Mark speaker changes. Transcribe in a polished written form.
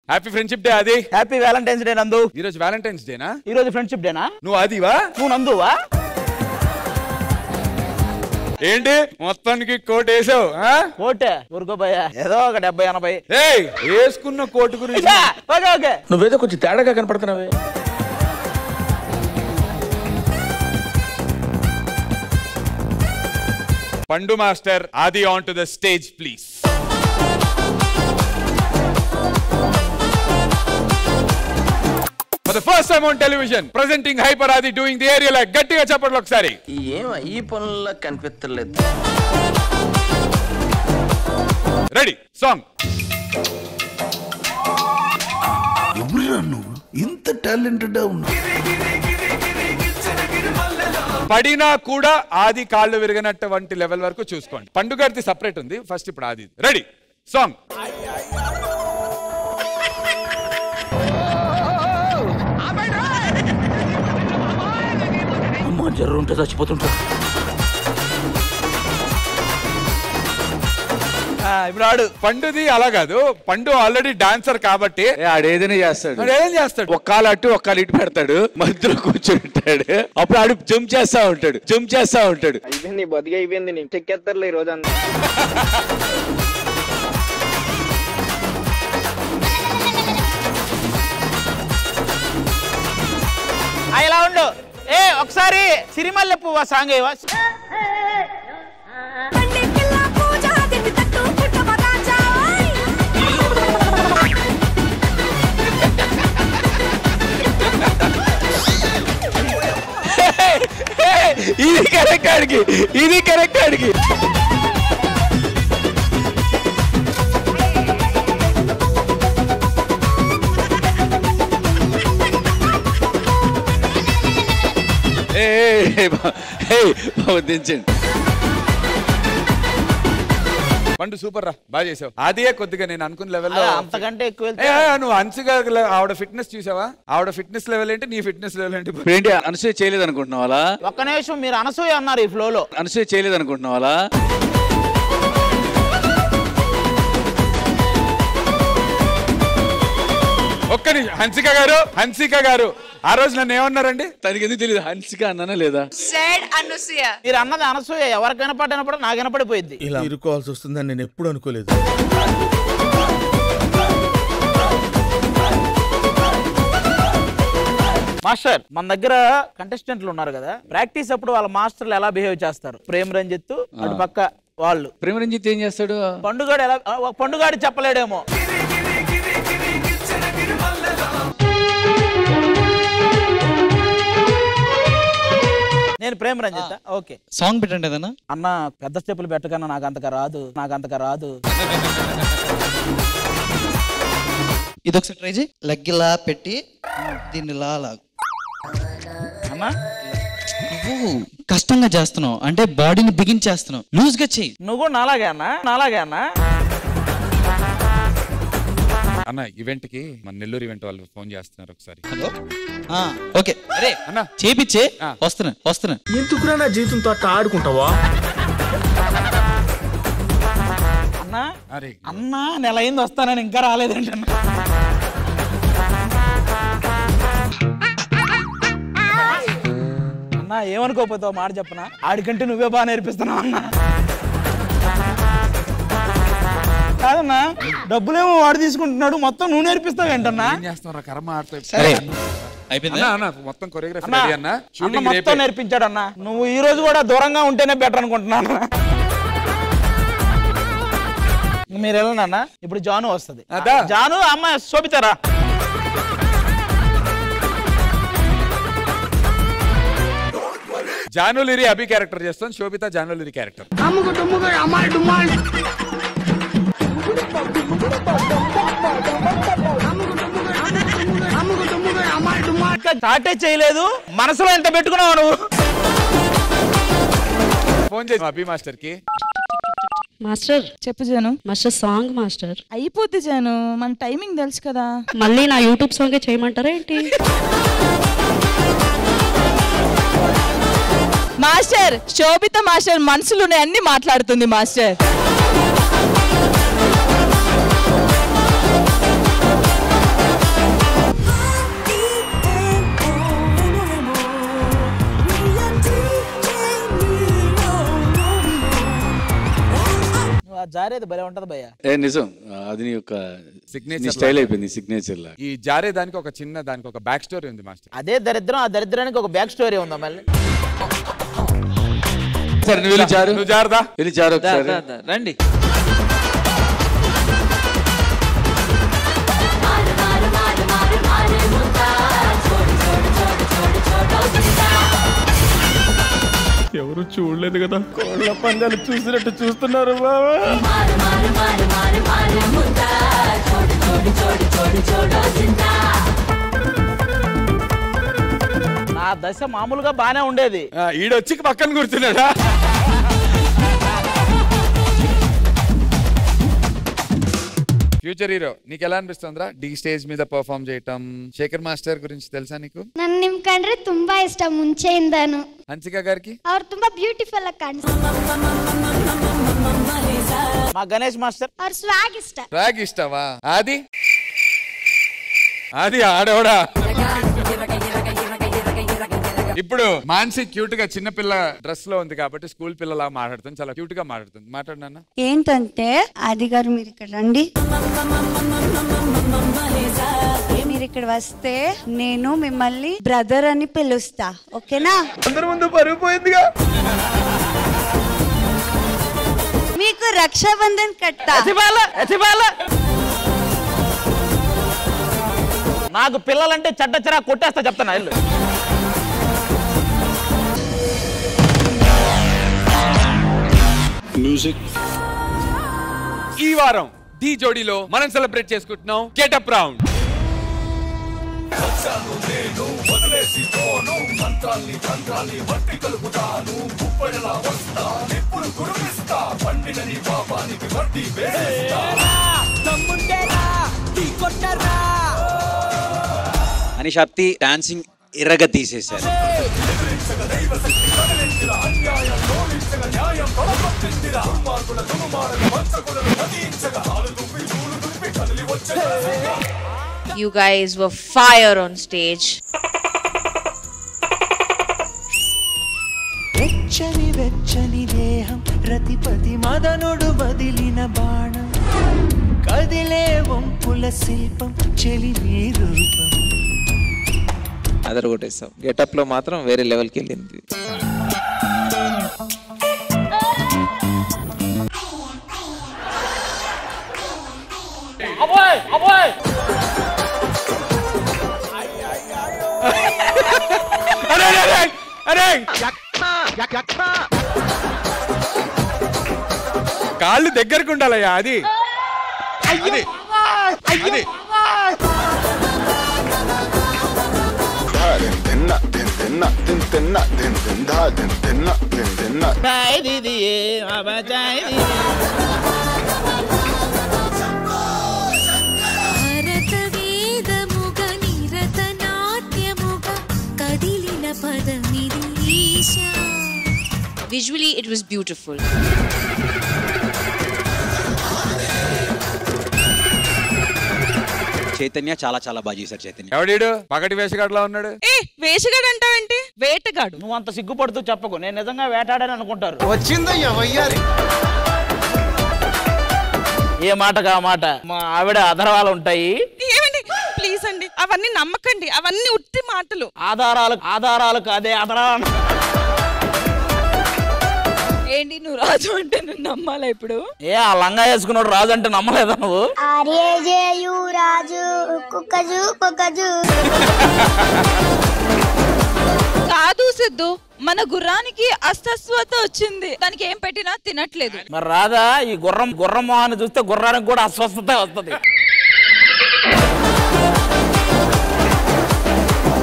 Speaker 1: Happy friendship day ఆది.
Speaker 2: Happy Valentine's day నందు.
Speaker 1: ఈ రోజు వ్యాలంటైన్స్ డేనా?
Speaker 2: ఈ రోజు ఫ్రెండ్షిప్ డేనా?
Speaker 1: నువ్వు ఆదివా?
Speaker 2: నువ్వు నందువా?
Speaker 1: ఏంటి మొత్తానికి కోట్ వేసావు?
Speaker 2: కోటే ఊరుకోబోయా, ఏదో ఒక 70-80.
Speaker 1: వేసుకున్న కోటు గురించి
Speaker 2: నువ్వేదో కొంచెం తేడాగా కనపడుతున్నావే.
Speaker 1: పండు మాస్టర్ ఆది on to the stage please. For the first time on television, presenting Hyper Adi doing the aerial act. గట్టిగా చెప్పండి ఒకసారి.
Speaker 3: ఈ పనుల్లో కనిపించలేదు.
Speaker 1: Ready song.
Speaker 4: ఎవరురా నువ్వు ఇంత టాలెంటెడ్ ఉన్నావు?
Speaker 1: పడినా కూడా ఆది కాళ్ళు విరగనటువంటి లెవెల్ వరకు చూసుకోండి. పండుగది సపరేట్ ఉంది, ఫస్ట్ ఇప్పుడు ఆది. Ready song.
Speaker 2: జర్రు ఉంటే చచ్చిపోతుంటా. ఇప్పుడు ఆడు
Speaker 1: పండుది అలా కాదు. పండు ఆల్రెడీ డాన్సర్ కాబట్టి
Speaker 5: ఆడేదైనా చేస్తాడు.
Speaker 1: ఏం చేస్తాడు?
Speaker 5: ఒక్కాలు అటు ఒక్కాలు ఇటు పెడతాడు, మధ్యలో కూర్చుంటాడు. అప్పుడు ఆడు జంప్ చేస్తా ఉంటాడు.
Speaker 3: అయిపోయింది బతికి అయిపోయింది. నీకు చెక్కేస్తారులే ఈ రోజు అంతా.
Speaker 2: ఇలా ఉండు. ఒకసారి సిరిమల్లె పువ్వు సాంగ్ ఏవా?
Speaker 5: ఇది కరెక్ట్ అడిగి. దించండి.
Speaker 1: పండు సూపర్ రా, బాగా చేసావు. అదే కొద్దిగా నేను అనుకున్న లెవెల్లో
Speaker 2: అంతకంటే ఎక్కువ.
Speaker 1: నువ్వు అన్సిగా ఆవిడ ఫిట్నెస్ చూసావా? ఆవిడ ఫిట్నెస్ లెవెల్ ఏంటి, నీ ఫిట్నెస్ లెవెల్ ఏంటి?
Speaker 5: ఏంటి అనసూయ చేయలేదు అనుకుంటున్నావా?
Speaker 2: ఒక్క నిమిషం, మీరు అనసూయ అన్నారు ఈ ఫ్లోలో.
Speaker 5: అనసూయ చేయలేదు అనుకుంటున్నావా?
Speaker 1: ఒక్క నిమిషం. హన్సిక గారు ఆ రోజు నన్ను ఏమన్నారండి?
Speaker 5: తనకి ఎందుకు తెలియదు హన్సిక అన్నానా లేదా?
Speaker 2: మీరు అన్నది అనసూయ. ఎవరికి వినపడినప్పుడు నాకు వినపడిపోయింది.
Speaker 4: ఇలా ఇరుకోవాల్సి వస్తుందని నేను ఎప్పుడు అనుకోలేదు.
Speaker 2: మాస్టర్, మన దగ్గర కంటెస్టెంట్లు ఉన్నారు కదా, ప్రాక్టీస్ అప్పుడు వాళ్ళ మాస్టర్లు ఎలా బిహేవ్ చేస్తారు? ప్రేమ్ రంజిత్ అటు పక్క వాళ్ళు.
Speaker 5: ప్రేమ రంజిత్ ఏం చేస్తాడు?
Speaker 2: పండుగాడు ఎలా? పండుగాడు చెప్పలేడేమో. నేను ప్రేమ రంజిత్. ఓకే,
Speaker 6: సాంగ్ పెట్టండి ఏదన్నా.
Speaker 2: అన్న పెద్ద స్టెప్పులు పెట్టకన్నా నాకు అంతగా రాదు.
Speaker 6: ఇది ఒకసారి ట్రై చేయి. లెగ్ ఇలా పెట్టి దీన్ని లాగు.
Speaker 2: అన్నా
Speaker 6: నువ్వు కష్టంగా చేస్తున్నావు అంటే బాడీని బిగించేస్తున్నావు. లూజ్ గా చెయ్యి.
Speaker 2: నువ్వు నాలాగే అన్నా.
Speaker 1: అన్న ఈవెంట్ కి మన నెల్లూరు ఈవెంట్ వాళ్ళు ఫోన్ చేస్తున్నారు ఒకసారి.
Speaker 6: Hello, okay. అరే అన్న చేపిచ్చే. వస్తున్నా.
Speaker 4: ఎందుకురా నా జీవితంతో అట్లా ఆడుకుంటావా?
Speaker 2: అన్నా నెల అయింది వస్తానని ఇంకా రాలేదండి అన్న. అన్నా ఏమనుకోపోతావు మాట చెప్పనా? ఆడికంటే నువ్వే బాగా నేర్పిస్తున్నావు అన్నా. కాదన్నా, డబ్బులేమో వాడు తీసుకుంటున్నాడు, మొత్తం నువ్వు నేర్పిస్తావు ఏంటన్నా?
Speaker 1: మొత్తం కొరియోగ్రఫీ
Speaker 2: మొత్తం నేర్పించాడు అన్న. నువ్వు ఈ రోజు కూడా దూరంగా ఉంటేనే బెటర్ అనుకుంటున్నాను. మీరు వెళ్ళనా? ఇప్పుడు జాను వస్తుంది. జాను అమ్మ శోభితారా?
Speaker 1: జానులిరి అభి క్యారెక్టర్ చేస్తాను, శోభిత జానులిరి క్యారెక్టర్.
Speaker 2: స్టార్టే చేయలేదు, మనసులో ఎంత పెట్టుకున్నావు నువ్వు?
Speaker 1: ఫోన్ చేసి అభి మాస్టర్ కి.
Speaker 7: మాస్టర్
Speaker 8: చెప్పు జాను.
Speaker 7: మాస్టర్ సాంగ్ మాస్టర్
Speaker 8: అయిపోద్ది జాను, మన టైమింగ్ తెలుసు కదా.
Speaker 7: మళ్ళీ నా యూట్యూబ్ సాంగే చేయమంటారా ఏంటి?
Speaker 8: మాస్టర్ శోభిత మాస్టర్ మనసులోనే అన్ని మాట్లాడుతుంది మాస్టర్.
Speaker 2: జారేది భలే ఉంటది భయ్య.
Speaker 5: నిజం, అది నీ యొక్క
Speaker 1: సిగ్నేచర్
Speaker 5: స్టైల్ అయిపోయింది, సిగ్నేచర్ లా.
Speaker 1: ఈ జారే దానికి ఒక చిన్న దానికి ఒక బ్యాక్ స్టోరీ ఉంది మాస్టర్.
Speaker 2: అదే దరిద్రం, ఆ దరిద్రానికి ఒక బ్యాక్ స్టోరీ ఉందా మళ్ళీ?
Speaker 5: సరే నువ్వు వెళ్ళి జారు,
Speaker 1: నువ్వు జారుదా,
Speaker 5: వెళ్ళి జారు ఒకసారి.
Speaker 6: రండి.
Speaker 4: ఎవరు చూడలేదు కదా, కోళ్ళ పందాలు చూసినట్టు చూస్తున్నారు బాబా.
Speaker 2: నా దశ మామూలుగా బానే ఉండేది.
Speaker 1: ఈడొచ్చి పక్కన కూర్చున్నాడా? ఫ్యూచర్ హీరో నీకు ఎలా అనిపిస్తుందిరా డి స్టేజ్ మీద పర్ఫార్మ్ చేయటం? శేఖర్ మాస్టర్ గురించి తెలుసా నీకు?
Speaker 9: ನನ್ನ ನಿಮ್ ಕಂಡ್ರೆ ತುಂಬಾ ಇಷ್ಟ ಮುಂಚೆಯಿಂದಾನು.
Speaker 1: హన్సిక గారికి?
Speaker 9: ಅವ್ರು ತುಂಬಾ ಬ್ಯೂಟಿಫುಲ್ ಆಗಿ ಕಾಣಿಸ್ತಾರೆ.
Speaker 2: మా గణేష్ మాస్టర్
Speaker 9: ಅವ್ರ ಸ್ವಾಗ್ ಇಷ್ಟ.
Speaker 1: స్వాగ్ ఇష్టవా? అది ఆడోడా. ఇప్పుడు మాన్సి క్యూట్ గా చిన్నపిల్ల డ్రెస్ లో ఉంది కాబట్టి స్కూల్ పిల్లలా మాట్లాడుతుంది, చాలా క్యూట్ గా మాట్లాడుతుంది. మాట్లాడినా
Speaker 10: ఏంటంటే ఆది గారు మీరు ఇక్కడ రండి, మీరు ఇక్కడ వస్తే నేను మిమ్మల్ని బ్రదర్ అని పిలుస్తా, ఓకేనా?
Speaker 4: అందరి ముందు పరుగిపోయిందిగా.
Speaker 10: మీకు రక్షాబంధన్ కట్టా.
Speaker 2: నాకు పిల్లలంటే చెడ్డ చిరా కొట్టేస్తా చెప్తాను. ఇల్లు
Speaker 5: మ్యూజిక్.
Speaker 1: ఈ వారం డి జోడీలో మనం సెలబ్రేట్ చేసుకుంటున్నాం గెటప్ రౌండ్.
Speaker 6: అని శక్తి డాన్సింగ్ ఎర్రగా తీసేశారు.
Speaker 8: You guys were fire on stage.
Speaker 11: వెచ్చని వెచ్చని దేహం రతిపతి మదనుడు బదిలిన బాణం కదిలే వంపుల శిల్పం చెలిమి రూపం.
Speaker 12: అదర్ కొట్టేస్తాం. గెటప్ లో మాత్రం వేరే లెవెల్కి వెళ్ళింది.
Speaker 1: కాళ్ళు దగ్గరకు ఉండాలయ్యా. అది
Speaker 8: Visually, it was beautiful.
Speaker 6: Chaitanya చాలా చాలా బాగా చేశారు. చైతన్య
Speaker 1: ఎవడీడు పగటి వేషగాడులా ఉన్నాడు.
Speaker 8: వేషగాడు అంటావేంటి? వేటగాడు.
Speaker 2: నువ్వు అంత సిగ్గుపడుతూ చెప్పకు, నేను నిజంగా వేటాడని అనుకుంటారు.
Speaker 4: వచ్చిందయ్యా వయ్యారి.
Speaker 2: ఏ మాటగా మాట మా ఆవిడ ఆధారాలు ఉంటాయి.
Speaker 8: ఏమండి ప్లీజ్ అండి, అవన్నీ నమ్మకండి, అవన్నీ ఉత్తి మాటలు.
Speaker 2: ఆధారాలు కాదే ఆధారాలు.
Speaker 8: ఏంటి నువ్వు రాజు అంటే నువ్వు నమ్మాలా ఇప్పుడు?
Speaker 2: ఏ ఆ లంగా వేసుకున్నాడు రాజు అంటే నమ్మలేదా నువ్వు?
Speaker 9: రాజు కుక్కజు
Speaker 8: కాదు సిద్ధు, మన గుర్రానికి అస్వస్థత వచ్చింది, దానికి ఏం పెట్టినా తినట్లేదు.
Speaker 2: మరి రాదా ఈ గుర్రం మొహాన్ని చూస్తే గుర్రానికి కూడా అస్వస్థత వస్తుంది.